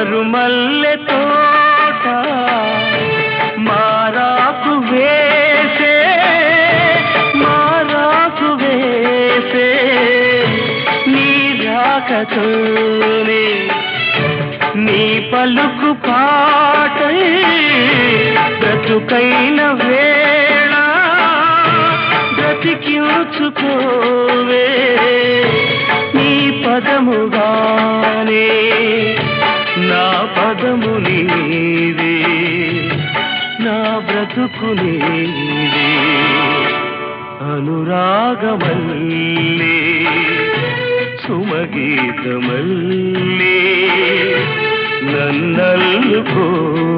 మరుమల్లె తోట మారాకు వేసే నీ రాకతోనే నీ పలుకు పాటై బ్రతుకైన వేళ బ్రతికించుకోవే నీ పదముగానే నా పదము నీవే నా బ్రతుకు నీవే అనురాగమల్లే సుమగీతమల్లే నన్నల్లుకోవే